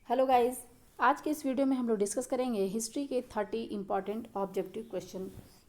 Hello guys, आज के इस वीडियो में हम लोग डिस्कस करेंगे हिस्ट्री के 30 इम्पॉर्टेंट ऑब्जेक्टिव क्वेश्चन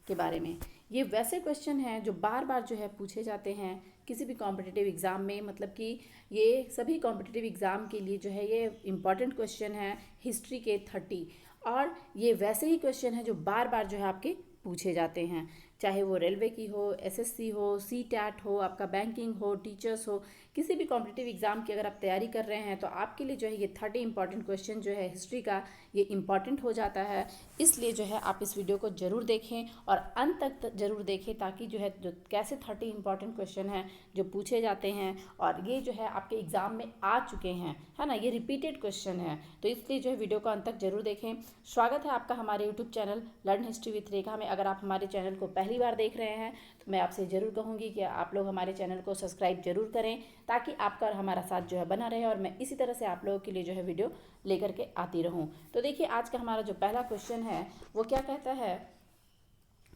के बारे में। ये वैसे क्वेश्चन हैं जो बार बार जो है पूछे जाते हैं किसी भी कॉम्पिटिटिव एग्ज़ाम में। मतलब कि ये सभी कॉम्पिटिटिव एग्ज़ाम के लिए जो है ये इम्पॉर्टेंट क्वेश्चन है हिस्ट्री के 30। और ये वैसे ही क्वेश्चन हैं जो बार बार जो है आपके पूछे जाते हैं, चाहे वो रेलवे की हो, एसएससी हो, सीटैट हो, आपका बैंकिंग हो, टीचर्स हो, किसी भी कॉम्पिटिटिव एग्जाम की अगर आप तैयारी कर रहे हैं तो आपके लिए जो है ये 30 इंपॉर्टेंट क्वेश्चन जो है हिस्ट्री का ये इंपॉर्टेंट हो जाता है। इसलिए जो है आप इस वीडियो को जरूर देखें और अंत तक जरूर देखें, ताकि जो है जो कैसे 30 इंपॉर्टेंट क्वेश्चन हैं जो पूछे जाते हैं और ये जो है आपके एग्जाम में आ चुके हैं, है ना, ये रिपीटेड क्वेश्चन है, तो इसलिए जो है वीडियो को अंत तक जरूर देखें। स्वागत है आपका हमारे YouTube channel learn history with Rekha में। अगर आप हमारे चैनल को पहली बार देख रहे हैं तो मैं आपसे ज़रूर कहूँगी कि आप लोग हमारे चैनल को सब्सक्राइब जरूर करें, ताकि आपका और हमारा साथ जो है बना रहे और मैं इसी तरह से आप लोगों के लिए जो है वीडियो लेकर के आती रहूँ। तो देखिए, आज का हमारा जो पहला क्वेश्चन है वो क्या कहता है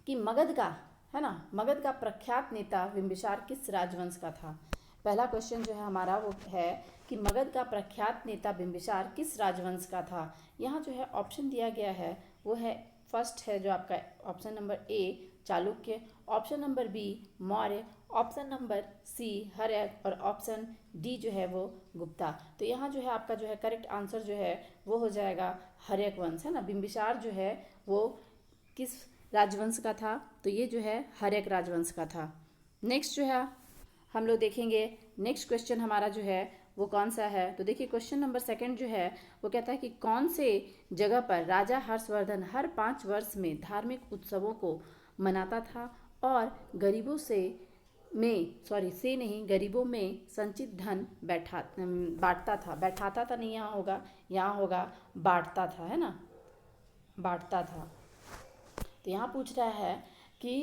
कि मगध का, है ना, मगध का प्रख्यात नेता बिंबिसार किस राजवंश का था। पहला क्वेश्चन जो है हमारा वो है कि मगध का प्रख्यात नेता बिंबिसार किस राजवंश का था। यहाँ जो है ऑप्शन दिया गया है वो है, फर्स्ट है जो आपका option number A Chalukya, option number B Maurya, option number C Haryanka और ऑप्शन डी जो है वो गुप्ता। तो यहाँ जो है आपका जो है करेक्ट आंसर जो है वो हो जाएगा हर्यक वंश, है ना। बिंबिसार जो है वो किस राजवंश का था, तो ये जो है हर्यक राजवंश का था। नेक्स्ट जो है हम लोग देखेंगे, नेक्स्ट क्वेश्चन हमारा जो है वो कौन सा है। तो देखिए क्वेश्चन नंबर सेकंड जो है वो कहता है कि कौन से जगह पर राजा हर्षवर्धन हर 5 वर्ष में धार्मिक उत्सवों को मनाता था और गरीबों से नहीं, गरीबों में संचित धन बांटता था। बैठाता था नहीं, यहाँ होगा बांटता था, है ना, बांटता था। तो यहाँ पूछ रहा है कि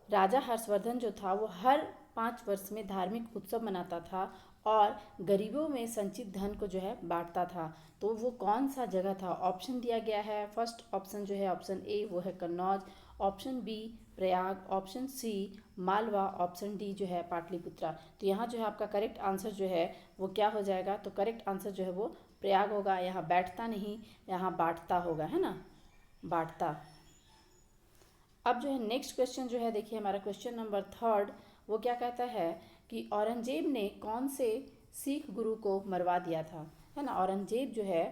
राजा हर्षवर्धन जो था वो हर 5 वर्ष में धार्मिक उत्सव मनाता था और गरीबों में संचित धन को जो है बांटता था। तो वो कौन सा जगह था। ऑप्शन दिया गया है, फर्स्ट ऑप्शन जो है ऑप्शन ए वो है Kannauj, option B Prayag, option C Malwa, option D जो है पाटलिपुत्रा। तो यहाँ जो है आपका करेक्ट आंसर जो है वो क्या हो जाएगा, तो करेक्ट आंसर जो है वो प्रयाग होगा। यहाँ बैठता नहीं, यहाँ बांटता होगा, है ना, बांटता। अब जो है नेक्स्ट क्वेश्चन जो है देखिए हमारा क्वेश्चन नंबर थर्ड वो क्या कहता है कि औरंगजेब ने कौन से सिख गुरु को मरवा दिया था, है ना। औरंगजेब जो है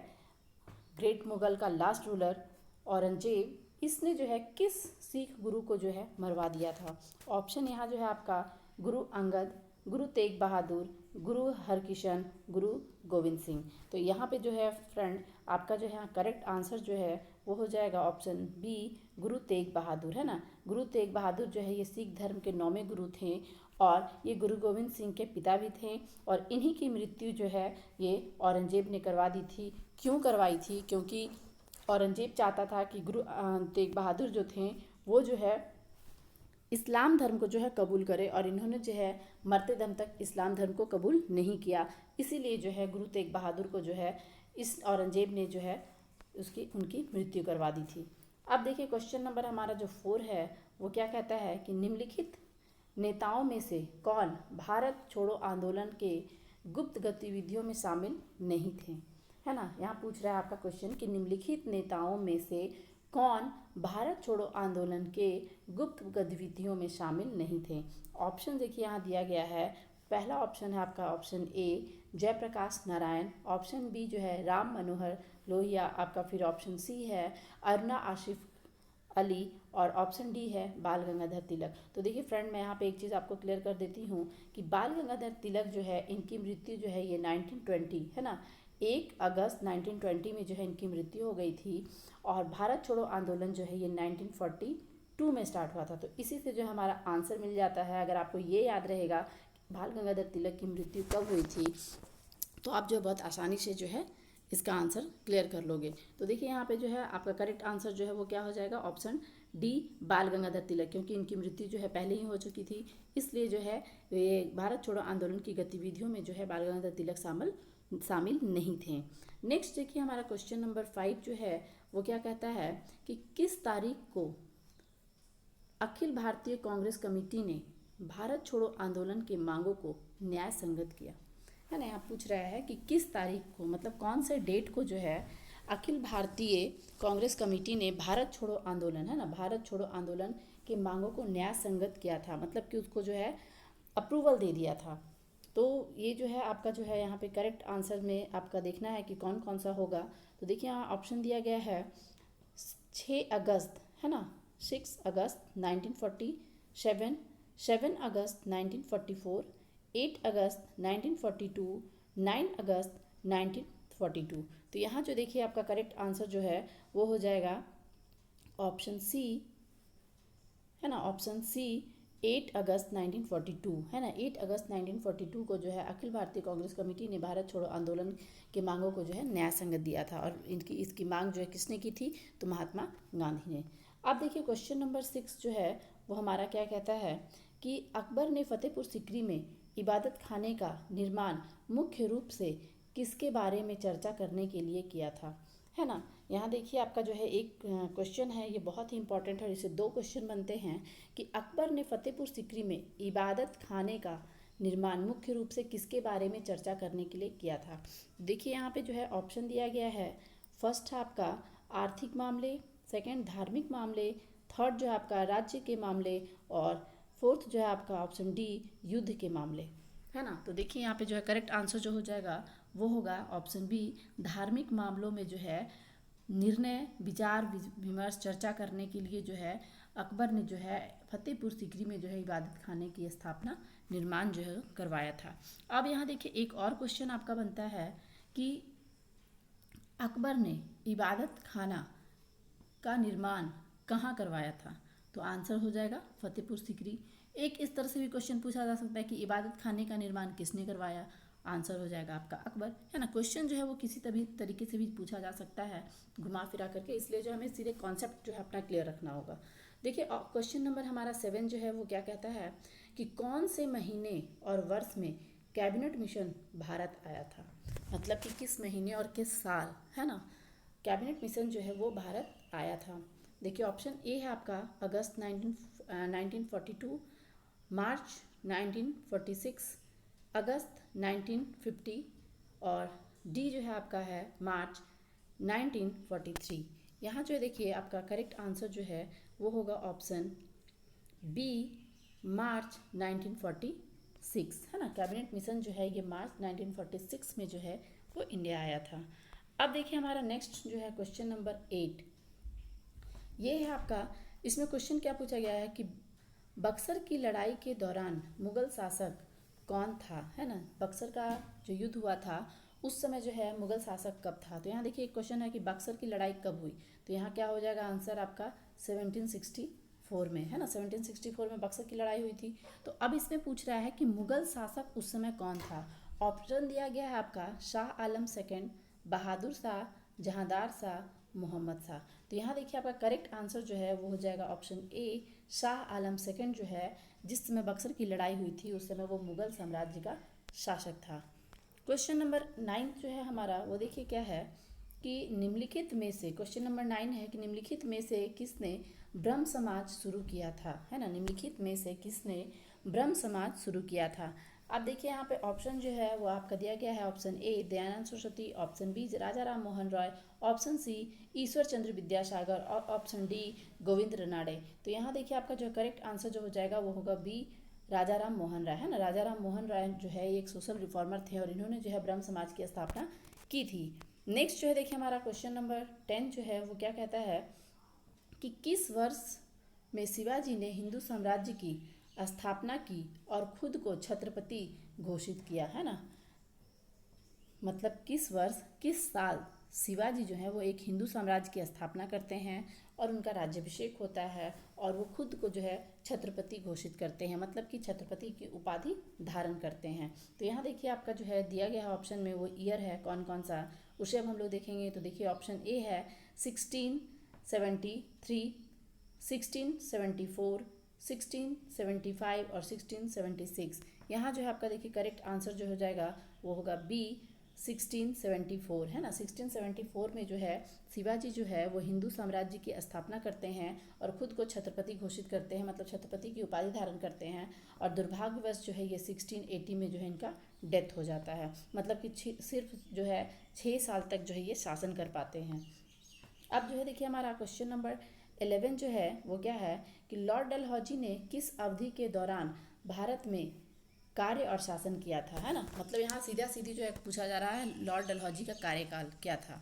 ग्रेट मुगल का लास्ट रूलर औरंगजेब, इसने जो है किस सिख गुरु को जो है मरवा दिया था। ऑप्शन यहाँ जो है आपका गुरु अंगद, गुरु तेग बहादुर, गुरु हरकिशन, गुरु गोविंद सिंह। तो यहाँ पे जो है फ्रेंड आपका जो है करेक्ट आंसर जो है वो हो जाएगा ऑप्शन बी गुरु तेग बहादुर, है ना। गुरु तेग बहादुर जो है ये सिख धर्म के 9वें गुरु थे और ये गुरु गोविंद सिंह के पिता भी थे और इन्हीं की मृत्यु जो है ये औरंगजेब ने करवा दी थी। क्यों करवाई थी, क्योंकि औरंगजेब चाहता था कि गुरु तेग बहादुर जो थे वो जो है इस्लाम धर्म को जो है कबूल करे, और इन्होंने जो है मरते दम तक इस्लाम धर्म को कबूल नहीं किया। इसीलिए जो है गुरु तेग बहादुर को जो है इस औरंगजेब ने जो है उनकी मृत्यु करवा दी थी। अब देखिए क्वेश्चन नंबर हमारा जो 4 है वो क्या कहता है कि निम्नलिखित नेताओं में से कौन भारत छोड़ो आंदोलन के गुप्त गतिविधियों में शामिल नहीं थे, है ना। यहाँ पूछ रहा है आपका क्वेश्चन कि निम्नलिखित नेताओं में से कौन भारत छोड़ो आंदोलन के गुप्त गतिविधियों में शामिल नहीं थे। ऑप्शन देखिए यहाँ दिया गया है, पहला ऑप्शन है आपका option A Jayaprakash Narayan, option B जो है राम मनोहर लोहिया आपका, फिर ऑप्शन सी है अरुणा आसिफ अली और ऑप्शन डी है बाल गंगाधर तिलक। तो देखिए फ्रेंड, मैं यहाँ पे एक चीज़ आपको क्लियर कर देती हूँ कि बाल गंगाधर तिलक जो है इनकी मृत्यु जो है ये 1920, है ना, 1 अगस्त 1920 में जो है इनकी मृत्यु हो गई थी और भारत छोड़ो आंदोलन जो है ये 1942 में स्टार्ट हुआ था। तो इसी से जो हमारा आंसर मिल जाता है। अगर आपको ये याद रहेगा कि बाल गंगाधर तिलक की मृत्यु कब हुई थी तो आप जो बहुत आसानी से जो है इसका आंसर क्लियर कर लोगे। तो देखिए यहाँ पे जो है आपका करेक्ट आंसर जो है वो क्या हो जाएगा, ऑप्शन डी बाल गंगाधर तिलक, क्योंकि इनकी मृत्यु जो है पहले ही हो चुकी थी, इसलिए जो है ये भारत छोड़ो आंदोलन की गतिविधियों में जो है बाल गंगाधर तिलक शामिल नहीं थे। नेक्स्ट देखिए हमारा क्वेश्चन नंबर 5 जो है वो क्या कहता है कि किस तारीख को अखिल भारतीय कांग्रेस कमेटी ने भारत छोड़ो आंदोलन के मांगों को न्याय संगत किया। है ना। यहाँ पूछ रहा है कि किस तारीख को, मतलब कौन से डेट को जो है अखिल भारतीय कांग्रेस कमेटी ने भारत छोड़ो आंदोलन, है ना, भारत छोड़ो आंदोलन की मांगों को न्याय संगत किया था, मतलब कि उसको जो है अप्रूवल दे दिया था। तो ये जो है आपका जो है यहाँ पे करेक्ट आंसर में आपका देखना है कि कौन कौन सा होगा। तो देखिए यहाँ ऑप्शन दिया गया है 6 अगस्त, है ना, 6 अगस्त 1947, 7 अगस्त 1944, 8 अगस्त 1942, 9 अगस्त 1942। तो यहाँ जो देखिए आपका करेक्ट आंसर जो है वो हो जाएगा ऑप्शन सी, है ना, ऑप्शन सी 8 अगस्त 1942, है ना। 8 अगस्त 1942 को जो है अखिल भारतीय कांग्रेस कमेटी ने भारत छोड़ो आंदोलन की मांगों को जो है न्याय संगत दिया था, और इसकी मांग जो है किसने की थी, तो महात्मा गांधी ने। अब देखिए क्वेश्चन नंबर 6 जो है वो हमारा क्या कहता है कि अकबर ने फतेहपुर सीकरी में इबादत खाने का निर्माण मुख्य रूप से किसके बारे में चर्चा करने के लिए किया था, है ना। यहाँ देखिए आपका जो है एक क्वेश्चन है, ये बहुत ही इंपॉर्टेंट है, इससे 2 क्वेश्चन बनते हैं कि अकबर ने फतेहपुर सीकरी में इबादत खाने का निर्माण मुख्य रूप से किसके बारे में चर्चा करने के लिए किया था। देखिए यहाँ पे जो है ऑप्शन दिया गया है, फर्स्ट है आपका आर्थिक मामले, सेकंड धार्मिक मामले, थर्ड जो है आपका राज्य के मामले, और फोर्थ जो है आपका ऑप्शन डी युद्ध के मामले, है ना। तो देखिए यहाँ पे जो है करेक्ट आंसर जो हो जाएगा वो होगा ऑप्शन बी, धार्मिक मामलों में जो है निर्णय विचार विमर्श चर्चा करने के लिए जो है अकबर ने जो है फतेहपुर सीकरी में जो है इबादत खाने की स्थापना निर्माण जो है करवाया था। अब यहाँ देखिए एक और क्वेश्चन आपका बनता है कि अकबर ने इबादत खाना का निर्माण कहाँ करवाया था, तो आंसर हो जाएगा फतेहपुर सीकरी। एक इस तरह से भी क्वेश्चन पूछा जा सकता है कि इबादत खाने का निर्माण किसने करवाया, आंसर हो जाएगा आपका अकबर, है ना। क्वेश्चन जो है वो किसी तरीके से भी पूछा जा सकता है घुमा फिरा करके, इसलिए जो हमें सीधे कॉन्सेप्ट जो है अपना क्लियर रखना होगा। देखिए क्वेश्चन नंबर हमारा 7 जो है वो क्या कहता है कि कौन से महीने और वर्ष में कैबिनेट मिशन भारत आया था, मतलब कि किस महीने और किस साल, है ना, कैबिनेट मिशन जो है वो भारत आया था। देखिए ऑप्शन ए है आपका अगस्त 1942, मार्च 1946, अगस्त 1950, और डी जो है आपका है मार्च 1943। यहाँ जो है देखिए आपका करेक्ट आंसर जो है वो होगा ऑप्शन बी, मार्च 1946, है ना। कैबिनेट मिशन जो है ये मार्च 1946 में जो है वो इंडिया आया था। अब देखिए हमारा नेक्स्ट जो है क्वेश्चन नंबर 8, ये है आपका, इसमें क्वेश्चन क्या पूछा गया है कि बक्सर की लड़ाई के दौरान मुगल शासक कौन था, है ना। बक्सर का जो युद्ध हुआ था उस समय जो है मुगल शासक कब था। तो यहाँ देखिए एक क्वेश्चन है कि बक्सर की लड़ाई कब हुई, तो यहाँ क्या हो जाएगा आंसर आपका 1764 में, है ना, 1764 में बक्सर की लड़ाई हुई थी। तो अब इसमें पूछ रहा है कि मुगल शासक उस समय कौन था। ऑप्शन दिया गया है आपका शाह आलम सेकेंड, बहादुर शाह, जहांदार शाह, मोहम्मद शाह। तो यहाँ देखिए आपका करेक्ट आंसर जो है वो हो जाएगा option A, Shah Alam second जो है जिस समय बक्सर की लड़ाई हुई थी उस समय वो मुगल साम्राज्य का शासक था। क्वेश्चन नंबर 9 जो है हमारा वो देखिए क्या है कि निम्नलिखित में से, क्वेश्चन नंबर 9 है कि निम्नलिखित में से किसने ब्रह्म समाज शुरू किया था, है ना, निम्नलिखित में से किसने ब्रह्म समाज शुरू किया था। अब देखिए यहाँ पे ऑप्शन जो है वो आपका दिया गया है, option A Dayanand Saraswati, option B Raja Ram Mohan Roy, option C Ishwar Chandra Vidyasagar, और ऑप्शन डी गोविंद रनाड़े। तो यहाँ देखिए आपका जो करेक्ट आंसर जो हो जाएगा वो होगा बी, राजा राम मोहन राय, है ना। राजा राम मोहन राय जो है एक सोशल रिफॉर्मर थे और इन्होंने जो है ब्रह्म समाज की स्थापना की थी। नेक्स्ट जो है देखिए हमारा क्वेश्चन नंबर 10 जो है वो क्या कहता है कि किस वर्ष में शिवाजी ने हिंदू साम्राज्य की स्थापना की और खुद को छत्रपति घोषित किया, है ना। मतलब किस वर्ष किस साल शिवाजी जो है वो एक हिंदू साम्राज्य की स्थापना करते हैं और उनका राज्याभिषेक होता है और वो खुद को जो है छत्रपति घोषित करते हैं, मतलब कि छत्रपति की उपाधि धारण करते हैं। तो यहाँ देखिए आपका जो है दिया गया ऑप्शन में वो ईयर है कौन कौन सा, उसे अब हम लोग देखेंगे। तो देखिए ऑप्शन ए है 1673, 1674, 1675 और 1676। यहाँ जो है आपका देखिए करेक्ट आंसर जो हो जाएगा वो होगा बी, 1674 है ना। 1674 में जो है शिवाजी जो है वो हिंदू साम्राज्य की स्थापना करते हैं और खुद को छत्रपति घोषित करते हैं, मतलब छत्रपति की उपाधि धारण करते हैं। और दुर्भाग्यवश जो है ये 1680 में जो है इनका डेथ हो जाता है, मतलब कि सिर्फ जो है 6 साल तक जो है ये शासन कर पाते हैं। अब जो है देखिए हमारा क्वेश्चन नंबर 11 जो है वो क्या है कि लॉर्ड डलहौजी ने किस अवधि के दौरान भारत में कार्य और शासन किया था, है ना। मतलब यहाँ सीधा सीधी जो है पूछा जा रहा है लॉर्ड डलहौजी का कार्यकाल क्या था।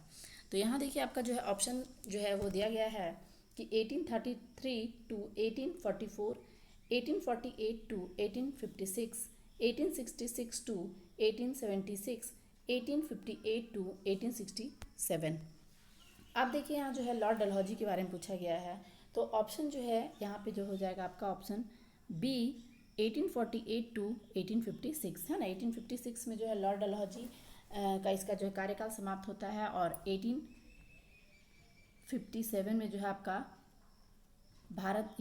तो यहाँ देखिए आपका जो है ऑप्शन जो है वो दिया गया है कि 1833 टू 1844, 1848 टू 1856, 1866 टू 1876, 1858 टू 1867। अब देखिए यहाँ जो है लॉर्ड डलहौजी के बारे में पूछा गया है, तो ऑप्शन जो है यहाँ पे जो हो जाएगा आपका ऑप्शन बी 1848 टू 1856, है ना। 1856 में जो है लॉर्ड डलहौजी का इसका जो है कार्यकाल समाप्त होता है और 1857 में जो है आपका भारत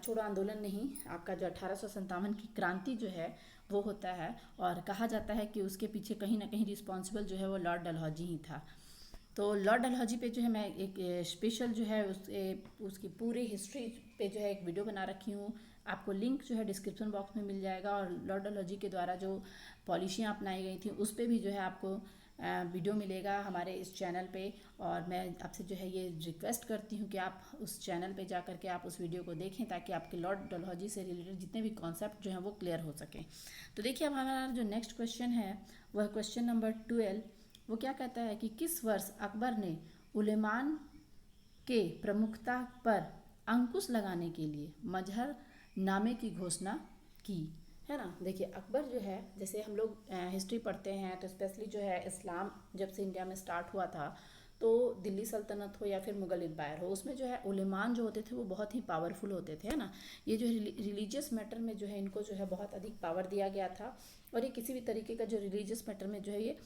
छोड़ो आंदोलन नहीं, आपका जो 1857 की क्रांति जो है वो होता है। और कहा जाता है कि उसके पीछे कहीं ना कहीं रिस्पॉन्सिबल जो है वो लॉर्ड डलहौजी ही था। तो लॉर्ड डलहौजी पे जो है मैं एक स्पेशल जो है उसकी पूरी हिस्ट्री पे जो है एक वीडियो बना रखी हूँ, आपको लिंक जो है डिस्क्रिप्शन बॉक्स में मिल जाएगा। और लॉर्ड डलहौजी के द्वारा जो पॉलिसियाँ अपनाई गई थी उस पर भी जो है आपको वीडियो मिलेगा हमारे इस चैनल पे। और मैं आपसे जो है ये रिक्वेस्ट करती हूँ कि आप उस चैनल पे जा करके आप उस वीडियो को देखें ताकि आपके लॉर्ड डलहौजी से रिलेटेड जितने भी कॉन्सेप्ट जो हैं वो क्लियर हो सकें। तो देखिए अब हमारा जो नेक्स्ट क्वेश्चन है वह क्वेश्चन नंबर 12, वो क्या कहता है कि किस वर्ष अकबर ने उलेमान के प्रमुखता पर अंकुश लगाने के लिए मजहर नामे की घोषणा की, है ना। देखिए अकबर जो है, जैसे हम लोग हिस्ट्री पढ़ते हैं तो स्पेशली जो है इस्लाम जब से इंडिया में स्टार्ट हुआ था, तो दिल्ली सल्तनत हो या फिर मुगल एम्पायर हो, उसमें जो है उलेमान जो होते थे वो बहुत ही पावरफुल होते थे, है ना। ये जो रिलीजियस मैटर में जो है इनको जो है बहुत अधिक पावर दिया गया था और ये किसी भी तरीके का जो रिलीजियस मैटर में जो है ये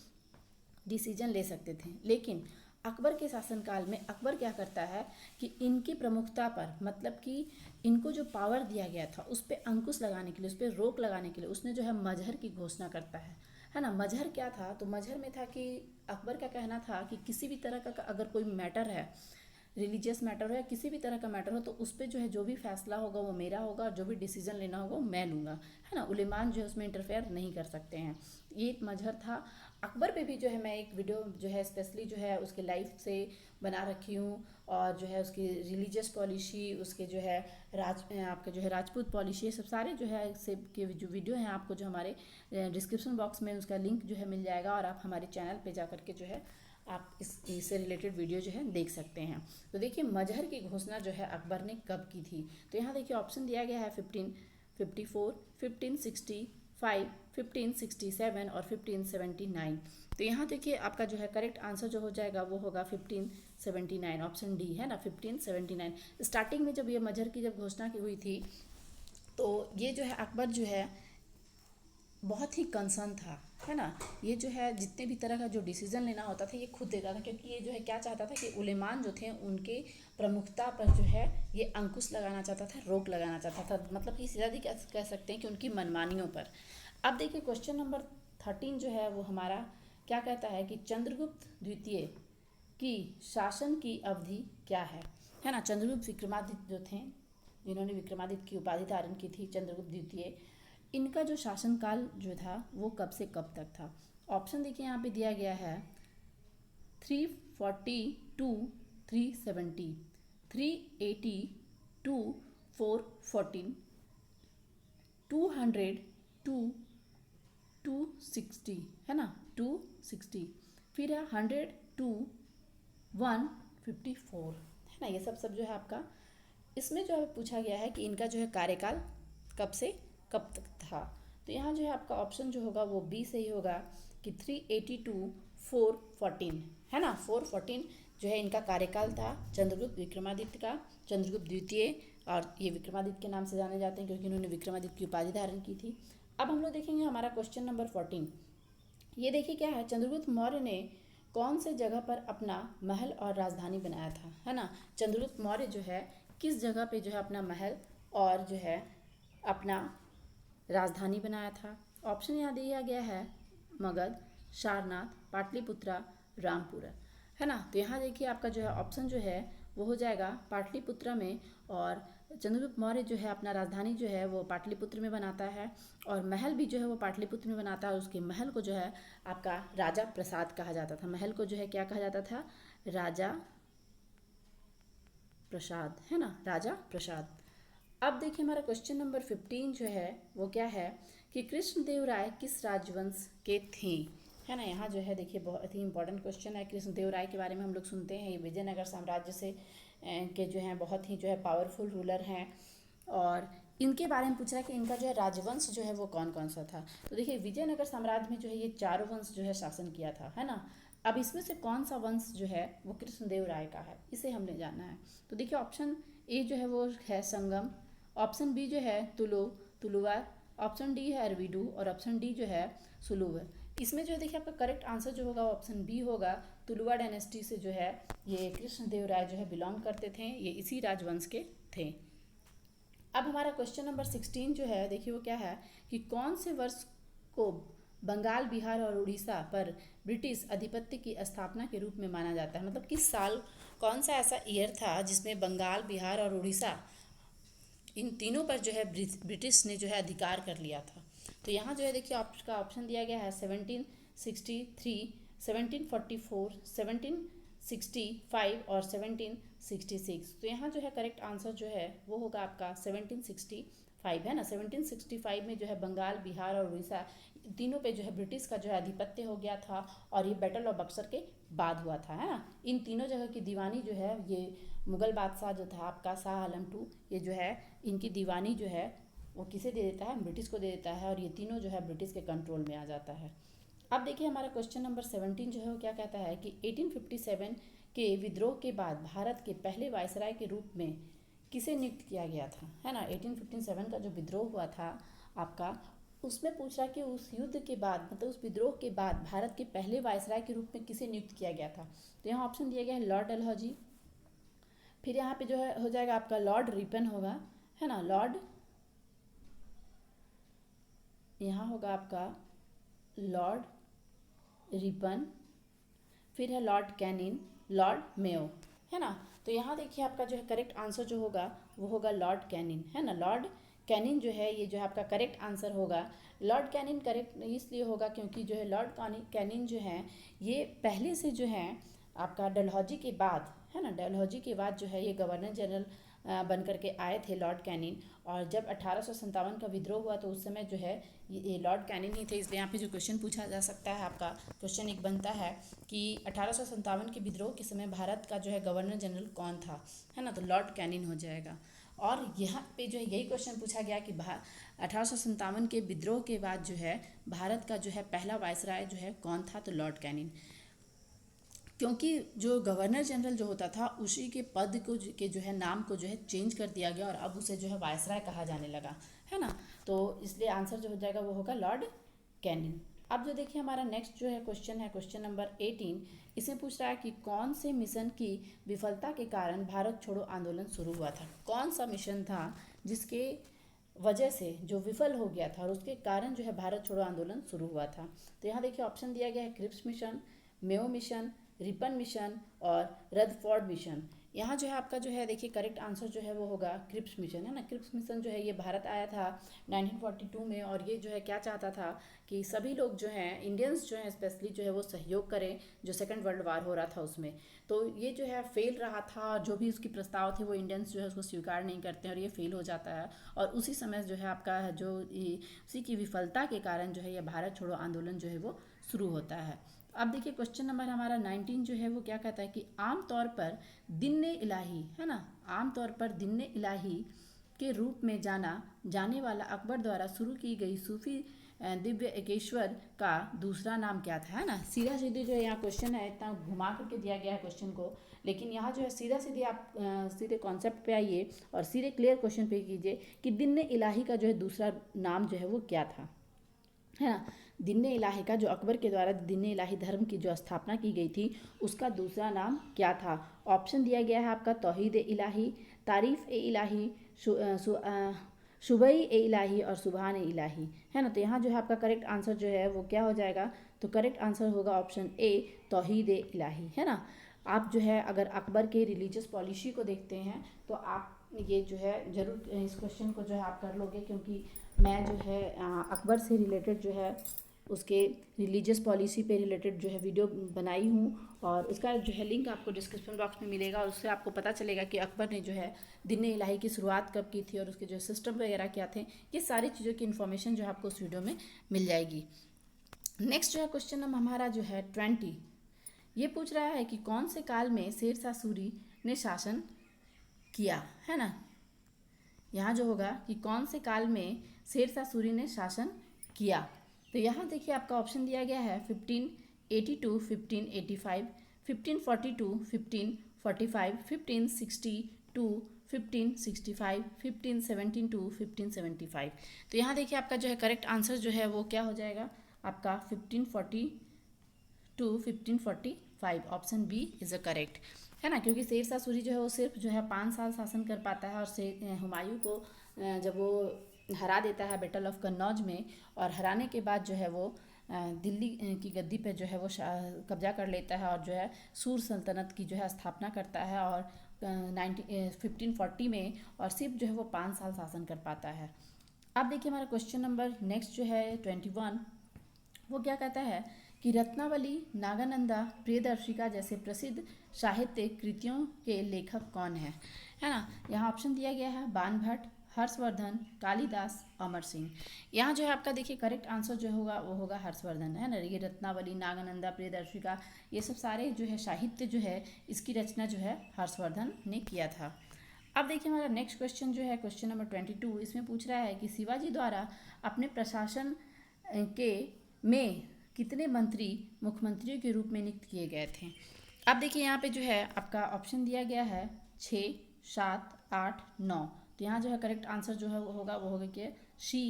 डिसीजन ले सकते थे। लेकिन अकबर के शासनकाल में अकबर क्या करता है कि इनकी प्रमुखता पर, मतलब कि इनको जो पावर दिया गया था उस पर अंकुश लगाने के लिए, उस पर रोक लगाने के लिए उसने जो है मजहर की घोषणा करता है ना। मजहर क्या था, तो मजहर में था कि अकबर का कहना था कि किसी भी तरह का अगर कोई मैटर है, रिलीजियस मैटर हो या किसी भी तरह का मैटर हो, तो उस पर जो है जो भी फैसला होगा वो मेरा होगा और जो भी डिसीजन लेना होगा वो मैं लूँगा, है ना। उलेमान जो है उसमें इंटरफेयर नहीं कर सकते हैं, ये एक मजहर था। अकबर पे भी जो है मैं एक वीडियो जो है स्पेशली जो है उसके लाइफ से बना रखी हूँ और जो है उसकी रिलीजियस पॉलिसी, उसके जो है आपके जो है राजपूत पॉलिसी, सब सारे जो है से के जो वीडियो हैं आपको जो हमारे डिस्क्रिप्शन बॉक्स में उसका लिंक जो है मिल जाएगा और आप हमारे चैनल पे जा करके जो है आप इससे रिलेटेड वीडियो जो है देख सकते हैं। तो देखिए मजहर की घोषणा जो है अकबर ने कब की थी, तो यहाँ देखिए ऑप्शन दिया गया है 1554, 1565, 1567 और 1579। तो यहाँ देखिए आपका जो है करेक्ट आंसर जो हो जाएगा वो होगा 1579, ऑप्शन डी, है ना। 1579 स्टार्टिंग में जब ये मजहर की जब घोषणा की हुई थी तो ये जो है अकबर जो है बहुत ही कंसर्न था, है ना। ये जो है जितने भी तरह का जो डिसीजन लेना होता था ये खुद देता था, क्योंकि ये जो है क्या चाहता था कि उलेमान जो थे उनके प्रमुखता पर जो है ये अंकुश लगाना चाहता था, रोक लगाना चाहता था, मतलब कि सीधा कह सकते हैं कि उनकी मनमानियों पर। अब देखिए क्वेश्चन नंबर 13 जो है वो हमारा क्या कहता है कि चंद्रगुप्त द्वितीय की शासन की अवधि क्या है ना। चंद्रगुप्त विक्रमादित्य जो थे, जिन्होंने विक्रमादित्य की उपाधि धारण की थी, चंद्रगुप्त द्वितीय, इनका जो शासनकाल जो था वो कब से कब तक था। ऑप्शन देखिए यहाँ पे दिया गया है 340 टू 370, 380 टू 414, 200 टू 260, है ना, 260, फिर है 100 टू 154, है ना। ये सब जो है आपका इसमें जो है पूछा गया है कि इनका जो है कार्यकाल कब से कब तक था। तो यहाँ जो है आपका ऑप्शन जो होगा वो बी सही होगा कि 380 टू 414, है ना। 414 जो है इनका कार्यकाल था चंद्रगुप्त विक्रमादित्य का, चंद्रगुप्त द्वितीय, और ये विक्रमादित्य के नाम से जाने जाते हैं क्योंकि इन्होंने विक्रमादित्य की उपाधि धारण की थी। अब हम लोग देखेंगे हमारा क्वेश्चन नंबर 14। ये देखिए क्या है, चंद्रगुप्त मौर्य ने कौन से जगह पर अपना महल और राजधानी बनाया था, है ना। चंद्रगुप्त मौर्य जो है किस जगह पे जो है अपना महल और जो है अपना राजधानी बनाया था। ऑप्शन यहाँ दिया गया है मगध, सारनाथ, पाटलिपुत्रा, रामपुरा, है ना। तो यहाँ देखिए आपका जो है ऑप्शन जो है वो हो जाएगा पाटलिपुत्रा में। और चंद्रगुप्त मौर्य जो है अपना राजधानी जो है वो पाटलिपुत्र में बनाता है, और महल भी जो है वो पाटलिपुत्र में बनाता है। और उसके महल को जो है आपका राजा प्रसाद कहा जाता था। महल को जो है क्या कहा जाता था? राजा प्रसाद, है ना, राजा प्रसाद। अब देखिए हमारा क्वेश्चन नंबर 15 जो है वो क्या है कि कृष्णदेव राय किस राजवंश के थे, है ना। यहाँ जो है देखिए बहुत ही इंपॉर्टेंट क्वेश्चन है। कृष्णदेव राय के बारे में हम लोग सुनते हैं, ये विजयनगर साम्राज्य से के जो हैं बहुत ही जो है पावरफुल रूलर हैं। और इनके बारे में पूछ रहा है कि इनका जो है राजवंश जो है वो कौन कौन सा था। तो देखिए विजयनगर साम्राज्य में जो है ये चारों वंश जो है शासन किया था, है ना। अब इसमें से कौन सा वंश जो है वो कृष्णदेव राय का है, इसे हमने जानना है। तो देखिए ऑप्शन ए जो है वो है संगम, ऑप्शन बी जो है तुलुवार, ऑप्शन डी है अरविडू, और ऑप्शन डी जो है सुलुवर। इसमें जो है देखिए आपका करेक्ट आंसर जो होगा ऑप्शन बी होगा। तुलुवा डायनेस्टी से जो है ये कृष्णदेव राय जो है बिलोंग करते थे, ये इसी राजवंश के थे। अब हमारा क्वेश्चन नंबर 16 जो है देखिए वो क्या है कि कौन से वर्ष को बंगाल, बिहार और उड़ीसा पर ब्रिटिश अधिपत्य की स्थापना के रूप में माना जाता है। मतलब किस साल, कौन सा ऐसा ईयर था जिसमें बंगाल, बिहार और उड़ीसा इन तीनों पर जो है ब्रिटिश ने जो है अधिकार कर लिया था। तो यहाँ जो है देखिए आपका ऑप्शन दिया गया है 1763, 1744, 1765 और 1766। तो यहाँ जो है करेक्ट आंसर जो है वो होगा आपका 1765, है ना। 1765 में जो है बंगाल, बिहार और उड़ीसा तीनों पे जो है ब्रिटिश का जो है आधिपत्य हो गया था, और ये बैटल ऑफ बक्सर के बाद हुआ था, है ना। इन तीनों जगह की दीवानी जो है ये मुगल बादशाह जो था आपका शाह आलम टू, ये जो है इनकी दीवानी जो है वो किसे दे देता है? ब्रिटिश को दे देता है, और ये तीनों जो है ब्रिटिश के कंट्रोल में आ जाता है। अब देखिए हमारा क्वेश्चन नंबर 17 जो है वो क्या कहता है कि 1857 के विद्रोह के बाद भारत के पहले वायसराय के रूप में किसे नियुक्त किया गया था, है ना। 1857 का जो विद्रोह हुआ था आपका, उसमें पूछ रहा कि उस युद्ध के बाद, मतलब उस विद्रोह के बाद भारत के पहले वायसराय के रूप में किसे नियुक्त किया गया था। तो यहाँ ऑप्शन दिया गया है लॉर्ड डलहौजी, फिर यहाँ पे जो है हो जाएगा आपका लॉर्ड रिपन होगा, है ना। लॉर्ड, यहाँ होगा आपका लॉर्ड रिपन, फिर है लॉर्ड कैनिन, लॉर्ड मेयो, है ना। तो यहाँ देखिए आपका जो है करेक्ट आंसर जो होगा वो होगा लॉर्ड कैनिन, है ना। लॉर्ड कैनिन जो है ये जो है आपका करेक्ट आंसर होगा। लॉर्ड कैनिन करेक्ट इसलिए होगा क्योंकि जो है लॉर्ड कैनिन जो है ये पहले से जो है आपका डलहौजी के बाद, है ना, डलहौजी के बाद जो है ये गवर्नर जनरल बन करके आए थे लॉर्ड कैनिन। और जब 1857 का विद्रोह हुआ तो उस समय जो है ये लॉर्ड कैनिन ही थे। इसलिए यहाँ पे जो क्वेश्चन पूछा जा सकता है आपका क्वेश्चन एक बनता है कि 1857 के विद्रोह के समय भारत का जो है गवर्नर जनरल कौन था, है ना। तो लॉर्ड कैनिन हो जाएगा। और यहाँ पे जो है यही क्वेश्चन पूछा गया कि 1857 के विद्रोह के बाद जो है भारत का जो है पहला वायसराय जो है कौन था, तो लॉर्ड कैनिन। क्योंकि जो गवर्नर जनरल जो होता था उसी के पद को के जो है नाम को जो है चेंज कर दिया गया, और अब उसे जो है वायसराय कहा जाने लगा, है ना। तो इसलिए आंसर जो हो जाएगा वो होगा लॉर्ड कैनिन। अब जो देखिए हमारा नेक्स्ट जो है क्वेश्चन नंबर 18, इसमें पूछ रहा है कि कौन से मिशन की विफलता के कारण भारत छोड़ो आंदोलन शुरू हुआ था। कौन सा मिशन था जिसके वजह से जो विफल हो गया था और उसके कारण जो है भारत छोड़ो आंदोलन शुरू हुआ था। तो यहाँ देखिए ऑप्शन दिया गया है Cripps mission, Mayo mission, Ripon mission और रदरफोर्ड मिशन। यहाँ जो है आपका जो है देखिए करेक्ट आंसर जो है वो होगा क्रिप्स मिशन, है ना। क्रिप्स मिशन जो है ये भारत आया था 1942 में, और ये जो है क्या चाहता था कि सभी लोग जो हैं इंडियंस जो हैं स्पेशली जो है वो सहयोग करें जो सेकंड वर्ल्ड वार हो रहा था उसमें। तो ये जो है फेल रहा था, जो भी उसकी प्रस्ताव थे वो इंडियंस जो है उसको स्वीकार नहीं करते हैं और ये फेल हो जाता है। और उसी समय जो है आपका जो उसी की विफलता के कारण जो है ये भारत छोड़ो आंदोलन जो है वो शुरू होता है। अब देखिए क्वेश्चन नंबर हमारा 19 जो है वो क्या कहता है कि आमतौर पर दिन्ने इलाही, है ना, आमतौर पर दिन्ने इलाही के रूप में जाना जाने वाला अकबर द्वारा शुरू की गई सूफी दिव्य एकेश्वर का दूसरा नाम क्या था, है ना। सीधा सीधे जो है यहाँ क्वेश्चन है, इतना घुमा करके दिया गया है क्वेश्चन को, लेकिन यहाँ जो है सीधा सीधे आप सीधे कॉन्सेप्ट पे आइए और सीधे क्लियर क्वेश्चन पे कीजिए कि दिन्ने इलाही का जो है दूसरा नाम जो है वो क्या था, है ना। दिन्ने इलाही का जो अकबर के द्वारा दिन्ने इलाही धर्म की जो स्थापना की गई थी उसका दूसरा नाम क्या था। ऑप्शन दिया गया है आपका तौहीद ए इलाही, तारीफ़ ए इलाही, शुबई ए इलाही और सुबहान ए इलाही, है ना। तो यहाँ जो है आपका करेक्ट आंसर जो है वो क्या हो जाएगा, तो करेक्ट आंसर होगा ऑप्शन ए, तौहीद इलाही, है ना। आप जो है अगर अकबर के रिलीजियस पॉलिसी को देखते हैं तो आप ये जो है ज़रूर इस क्वेश्चन को जो है आप कर लोगे, क्योंकि मैं जो है अकबर से रिलेटेड जो है उसके रिलीजियस पॉलिसी पे रिलेटेड जो है वीडियो बनाई हूँ, और उसका जो है लिंक आपको डिस्क्रिप्शन बॉक्स में मिलेगा, और उससे आपको पता चलेगा कि अकबर ने जो है दिन इलाही की शुरुआत कब की थी और उसके जो सिस्टम वगैरह क्या थे। ये सारी चीज़ों की इन्फॉर्मेशन जो है आपको उस वीडियो में मिल जाएगी। नेक्स्ट जो है क्वेश्चन नंबर हमारा जो है 20, ये पूछ रहा है कि कौन से काल में शेरशाह सूरी ने शासन किया, है ना। यहाँ जो होगा कि कौन से काल में शेरशाह सूरी ने शासन किया, तो यहाँ देखिए आपका ऑप्शन दिया गया है 1582, 1585, 1542, 1545, 1562, 1565, 1517 टू 1575। तो यहाँ देखिए आपका जो है करेक्ट आंसर जो है वो क्या हो जाएगा आपका 1540 to 1545, option B is a correct, है ना। क्योंकि शेरशाह सूरी जो है वो सिर्फ जो है 5 साल शासन कर पाता है, और हुमायूं को जब वो हरा देता है बैटल ऑफ कन्नौज में, और हराने के बाद जो है वो दिल्ली की गद्दी पे जो है वो कब्जा कर लेता है, और जो है सूर सल्तनत की जो है स्थापना करता है, और 1540 में, और सिर्फ जो है वो 5 साल शासन कर पाता है। अब देखिए हमारा क्वेश्चन नंबर नेक्स्ट जो है 21, वो क्या कहता है कि रत्नावली, नागानंदा, प्रियदर्शिका जैसे प्रसिद्ध साहित्य कृतियों के लेखक कौन है ना। यहाँ ऑप्शन दिया गया है बाण भट्ट, हर्षवर्धन, कालिदास, अमर सिंह। यहाँ जो है आपका देखिए करेक्ट आंसर जो होगा वो होगा हर्षवर्धन, है ना। ये रत्नावली, नागानंदा, प्रियदर्शिका, ये सब सारे जो है साहित्य जो है इसकी रचना जो है हर्षवर्धन ने किया था। अब देखिए हमारा नेक्स्ट क्वेश्चन जो है क्वेश्चन नंबर 22, इसमें पूछ रहा है कि शिवाजी द्वारा अपने प्रशासन के में कितने मंत्री मुख्यमंत्रियों के रूप में नियुक्त किए गए थे। अब देखिए यहाँ पे जो है आपका ऑप्शन दिया गया है 6, 7, 8, 9। तो यहाँ जो है करेक्ट आंसर जो है वो होगा कि सी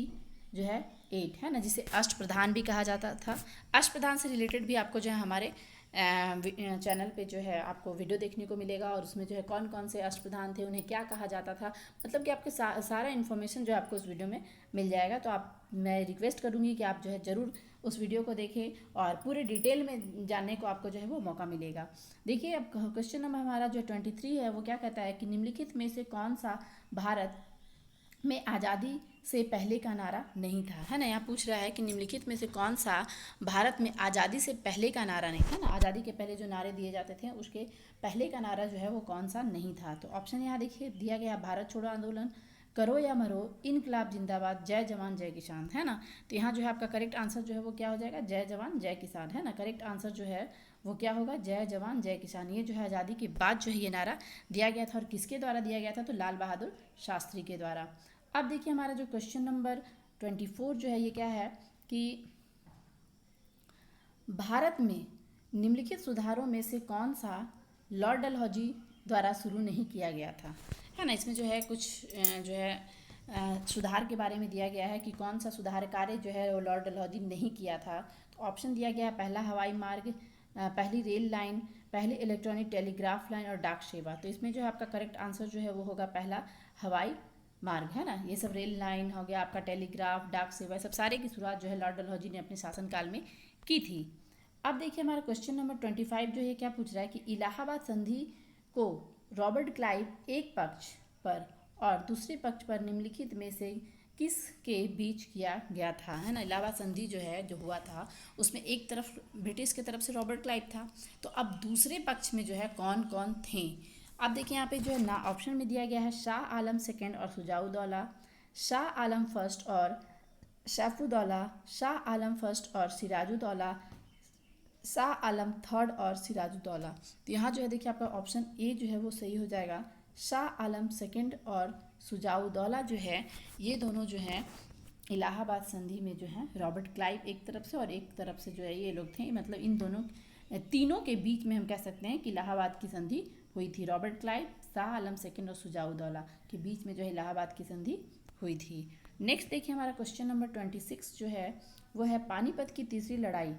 जो है 8, है ना, जिसे अष्टप्रधान भी कहा जाता था। अष्टप्रधान से रिलेटेड भी आपको जो है हमारे चैनल पे जो है आपको वीडियो देखने को मिलेगा, और उसमें जो है कौन कौन से अष्टप्रधान थे, उन्हें क्या कहा जाता था, मतलब कि आपके सारा इन्फॉर्मेशन जो है आपको उस वीडियो में मिल जाएगा। तो मैं रिक्वेस्ट करूँगी कि आप जो है ज़रूर उस वीडियो को देखें, और पूरे डिटेल में जानने को आपको जो है वो मौका मिलेगा। देखिए अब क्वेश्चन नंबर हमारा जो 23 है वो क्या कहता है कि निम्नलिखित में से कौन सा भारत में आज़ादी से पहले का नारा नहीं था, है ना। यहाँ पूछ रहा है कि निम्नलिखित में से कौन सा भारत में आज़ादी से पहले का नारा नहीं था ना। आज़ादी के पहले जो नारे दिए जाते थे उसके पहले का नारा जो है वो कौन सा नहीं था। तो ऑप्शन यहाँ देखिए दिया गया भारत छोड़ो आंदोलन, करो या मरो, इनकलाब जिंदाबाद, जय जवान जय किसान, है ना। तो यहाँ जो है आपका करेक्ट आंसर जो है वो क्या हो जाएगा, जय जवान जय किसान, है ना। करेक्ट आंसर जो है वो क्या होगा, जय जवान जय किसान। ये जो है आज़ादी के बाद जो है ये नारा दिया गया था, और किसके द्वारा दिया गया था, तो लाल बहादुर शास्त्री के द्वारा। अब देखिए हमारा जो क्वेश्चन नंबर 24 जो है ये क्या है कि भारत में निम्नलिखित सुधारों में से कौन सा लॉर्ड डलहौजी द्वारा शुरू नहीं किया गया था, है ना। इसमें जो है कुछ जो है सुधार के बारे में दिया गया है कि कौन सा सुधार कार्य जो है वो लॉर्ड डलहौजी नहीं किया था। तो ऑप्शन दिया गया है पहला हवाई मार्ग, पहली रेल लाइन, पहले इलेक्ट्रॉनिक टेलीग्राफ लाइन, और डाक सेवा। तो इसमें जो है आपका करेक्ट आंसर जो है वो होगा पहला हवाई मार्ग, है ना। ये सब रेल लाइन हो गया, आपका टेलीग्राफ, डाक सेवा, सब सारे की शुरुआत जो है लॉर्ड डलहौजी ने अपने शासनकाल में की थी। अब देखिए हमारा क्वेश्चन नंबर 25 जो है क्या पूछ रहा है कि इलाहाबाद संधि को रॉबर्ट क्लाइव एक पक्ष पर और दूसरे पक्ष पर निम्नलिखित में से किसके बीच किया गया था, है ना। इलाहाबाद संधि जो है जो हुआ था उसमें एक तरफ ब्रिटिश की तरफ से रॉबर्ट क्लाइव था, तो अब दूसरे पक्ष में जो है कौन कौन थे। अब देखिए यहाँ पे जो है ना ऑप्शन में दिया गया है शाह आलम सेकेंड और शुजाउद्दौला, शाह आलम फर्स्ट और सैफुद्दौला, शाह आलम फर्स्ट और सिराजुद्दौला, शाह आलम थर्ड और सिराजुद्दौला। तो यहाँ जो है देखिए आपका ऑप्शन ए जो है वो सही हो जाएगा। शाह आलम सेकेंड और शुजाउद्दौला जो है ये दोनों जो हैं इलाहाबाद संधि में जो है रॉबर्ट क्लाइव एक तरफ से और एक तरफ से जो है ये लोग थे, मतलब इन दोनों तीनों के बीच में हम कह सकते हैं कि इलाहाबाद की संधि हुई थी। Robert Clive, Shah Alam second और शुजाउद्दौला के बीच में जो है इलाहाबाद की संधि हुई थी। नेक्स्ट देखिए हमारा क्वेश्चन नंबर 26 जो है वो है पानीपत की तीसरी लड़ाई,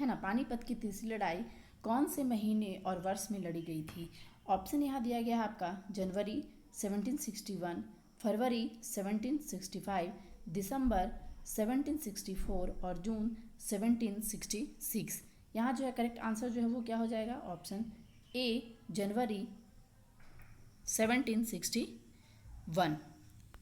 है ना। पानीपत की तीसरी लड़ाई कौन से महीने और वर्ष में लड़ी गई थी। ऑप्शन यहाँ दिया गया है आपका जनवरी 1761, फरवरी 1765, दिसंबर 1764 और जून 1766। यहाँ जो है करेक्ट आंसर जो है वो क्या हो जाएगा, ऑप्शन ए जनवरी 1761।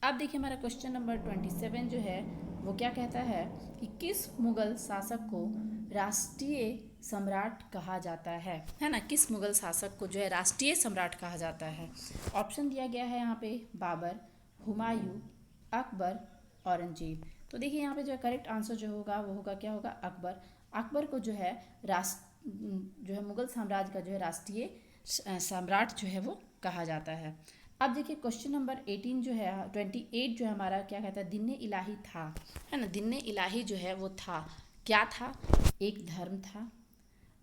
अब देखिए हमारा क्वेश्चन नंबर 27 जो है वो क्या कहता है कि किस मुगल शासक को राष्ट्रीय सम्राट कहा जाता है ना, किस मुगल शासक को जो है राष्ट्रीय सम्राट कहा जाता है। ऑप्शन दिया गया है यहाँ पे बाबर, हुमायूं, अकबर, औरंगजेब। तो देखिए यहाँ पे जो है करेक्ट आंसर जो होगा वो होगा क्या होगा, अकबर। अकबर को जो है जो है मुगल साम्राज्य का जो है राष्ट्रीय सम्राट जो है वो कहा जाता है। अब देखिए क्वेश्चन नंबर 18 जो है 28 जो है हमारा क्या कहता है, दिन्ने इलाही था, है ना, दिन्ने इलाही जो है वो था, क्या था, एक धर्म था,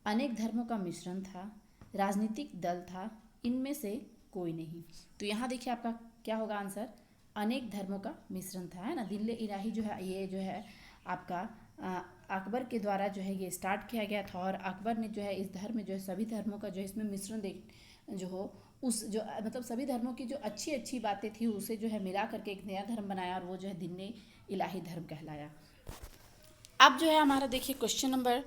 अनेक धर्मों का मिश्रण था, राजनीतिक दल था, इनमें से कोई नहीं। तो यहाँ देखिए आपका क्या होगा आंसर, अनेक धर्मों का मिश्रण था, है ना। दिल्ले इलाही जो है ये जो है आपका अकबर के द्वारा जो है ये स्टार्ट किया गया था, और अकबर ने जो है इस धर्म जो है सभी धर्मों का जो है इसमें मिश्रण जो हो उस जो मतलब सभी धर्मों की जो अच्छी अच्छी बातें थी उसे जो है मिला करके एक नया धर्म बनाया, और वो जो है दिन्ने इलाही धर्म कहलाया। अब जो है हमारा देखिए क्वेश्चन नंबर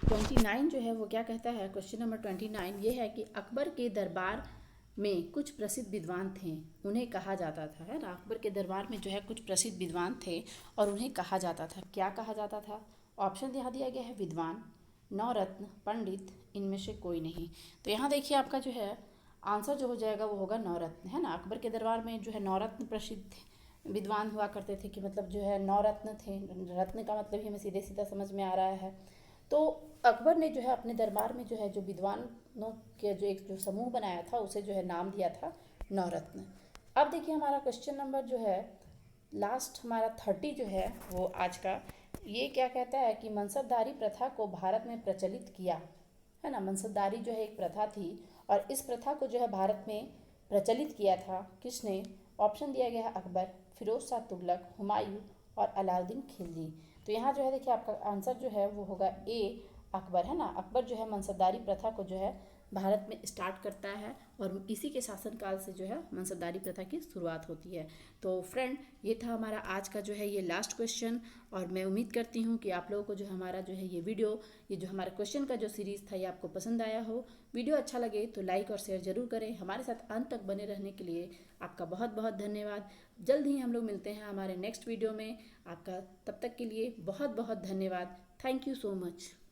29 जो है वो क्या कहता है, क्वेश्चन नंबर 29 ये है कि अकबर के दरबार में कुछ प्रसिद्ध विद्वान थे, उन्हें कहा जाता था, है ना, अकबर के दरबार में जो है कुछ प्रसिद्ध विद्वान थे और उन्हें कहा जाता था, क्या कहा जाता था। ऑप्शन यहाँ दिया गया है विद्वान, नवरत्न, पंडित, इनमें से कोई नहीं। तो यहाँ देखिए आपका जो है आंसर जो हो जाएगा वो होगा नवरत्न, है ना। अकबर के दरबार में जो है नवरत्न प्रसिद्ध विद्वान हुआ करते थे, कि मतलब जो है नवरत्न थे, रत्न का मतलब ही हमें सीधे सीधा समझ में आ रहा है। तो अकबर ने जो है अपने दरबार में जो है जो विद्वानों के जो एक जो समूह बनाया था उसे जो है नाम दिया था नवरत्न। अब देखिए हमारा क्वेश्चन नंबर जो है लास्ट हमारा 30 जो है वो आज का, ये क्या कहता है कि मनसबदारी प्रथा को भारत में प्रचलित किया, है ना। मनसबदारी जो है एक प्रथा थी और इस प्रथा को जो है भारत में प्रचलित किया था किसने। ऑप्शन दिया गया है अकबर, फिरोज शाह तुगलक, हुमायूं और अलाउद्दीन खिलजी। तो यहाँ जो है देखिए आपका आंसर जो है वो होगा ए अकबर, है ना। अकबर जो है मनसबदारी प्रथा को जो है भारत में स्टार्ट करता है और इसी के शासनकाल से जो है मनसबदारी प्रथा की शुरुआत होती है। तो फ्रेंड ये था हमारा आज का जो है ये लास्ट क्वेश्चन, और मैं उम्मीद करती हूँ कि आप लोगों को जो हमारा जो है ये वीडियो, ये जो हमारा क्वेश्चन का जो सीरीज़ था ये आपको पसंद आया हो। वीडियो अच्छा लगे तो लाइक और शेयर जरूर करें। हमारे साथ अंत तक बने रहने के लिए आपका बहुत बहुत धन्यवाद। जल्द ही हम लोग मिलते हैं हमारे नेक्स्ट वीडियो में। आपका तब तक के लिए बहुत बहुत धन्यवाद। Thank you so much.